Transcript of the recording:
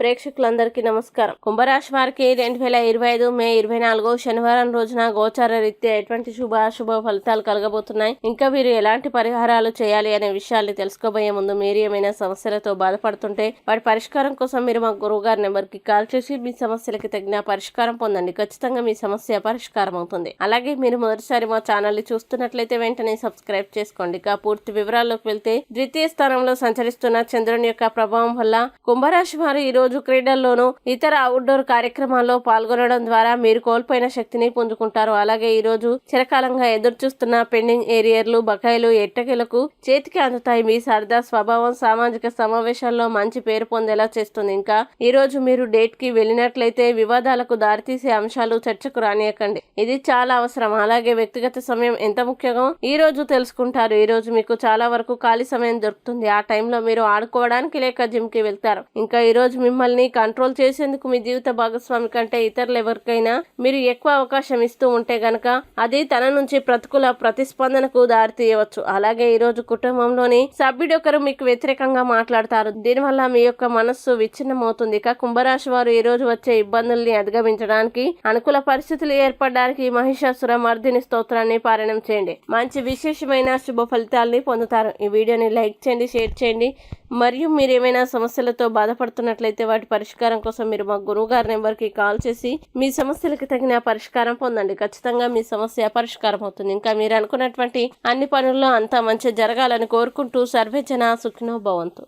ప్రేక్షకులందరికీ నమస్కారం. కుంభరాశి వారికి 2025 మే 24 శనివారం రోజున గోచార రీత్యా ఎటువంటి అశుభ ఫలితాలు కలగబోతున్నాయి, ఇంకా వీరు ఎలాంటి పరిహారాలు చేయాలి అనే విషయాల్ని తెలుసుకోబోయే ముందు మీరు ఏమైనా సమస్యలతో బాధపడుతుంటే వాటి పరిష్కారం కోసం మీరు మా గురువు గారి నెంబర్ కి కాల్ చేసి మీ సమస్యలకి తగిన పరిష్కారం పొందండి. ఖచ్చితంగా మీ సమస్య పరిష్కారం అవుతుంది. అలాగే మీరు మొదటిసారి మా ఛానల్ ని చూస్తున్నట్లయితే వెంటనే సబ్స్క్రైబ్ చేసుకోండి. ఇక పూర్తి వివరాల్లోకి వెళ్తే, ద్వితీయ స్థానంలో సంచరిస్తున్న చంద్రుని యొక్క ప్రభావం వల్ల కుంభరాశి వారు ఈ రోజు క్రీడల్లోనూ ఇతర అవుట్డోర్ కార్యక్రమాల్లో పాల్గొనడం ద్వారా మీరు కోల్పోయిన శక్తిని పుంజుకుంటారు. అలాగే ఈ రోజు చిరకాలంగా ఎదురు చూస్తున్న పెండింగ్ ఏరియర్లు, బకాయిలు ఎట్టకేలకు చేతికి అందుతాయి. మీ సరదా స్వభావం సామాజిక సమావేశాల్లో మంచి పేరు పొందేలా చేస్తుంది. ఇంకా ఈ రోజు మీరు డేట్ కి వెళ్ళినట్లయితే వివాదాలకు దారితీసే అంశాలు చర్చకు రానియకండి. ఇది చాలా అవసరం. అలాగే వ్యక్తిగత సమయం ఎంత ముఖ్యమో ఈ రోజు తెలుసుకుంటారు. ఈ రోజు మీకు చాలా వరకు ఖాళీ సమయం దొరుకుతుంది. ఆ టైంలో మీరు ఆడుకోవడానికి లేక జిమ్ కి వెళ్తారు. ఇంకా ఈ రోజు మిమ్మల్ని కంట్రోల్ చేసేందుకు మీ జీవిత భాగస్వామి కంటే ఇతరులు ఎవరికైనా మీరు ఎక్కువ అవకాశం ఇస్తూ ఉంటే గనక అది తన నుంచి ప్రతికూల ప్రతిస్పందనకు దారితీయవచ్చు. అలాగే ఈ రోజు కుటుంబంలోని సభ్యుడొకరు మీకు వ్యతిరేకంగా మాట్లాడతారు. దీనివల్ల మీ యొక్క మనస్సు విచ్ఛిన్నమవుతుంది. ఇక కుంభరాశి వారు ఈ రోజు వచ్చే ఇబ్బందుల్ని అధిగమించడానికి, అనుకూల పరిస్థితులు ఏర్పడడానికి మహిషాసుర మర్దిని స్తోత్రాన్ని పారాయణం చేయండి. మంచి విశేషమైన శుభ ఫలితాలని పొందుతారు. ఈ వీడియోని లైక్ చేయండి, షేర్ చేయండి. మరియు మీరు ఏమైనా సమస్యలతో బాధపడుతున్నట్లయితే వాటి పరిష్కారం కోసం మీరు మా గురువు గారి నెంబర్కి కాల్ చేసి మీ సమస్యలకు తగిన పరిష్కారం పొందండి. ఖచ్చితంగా మీ సమస్య పరిష్కారం అవుతుంది. ఇంకా మీరు అనుకున్నటువంటి అన్ని పనుల్లో అంతా మంచి జరగాలని కోరుకుంటూ సర్వేజన సుఖినో భవంతు.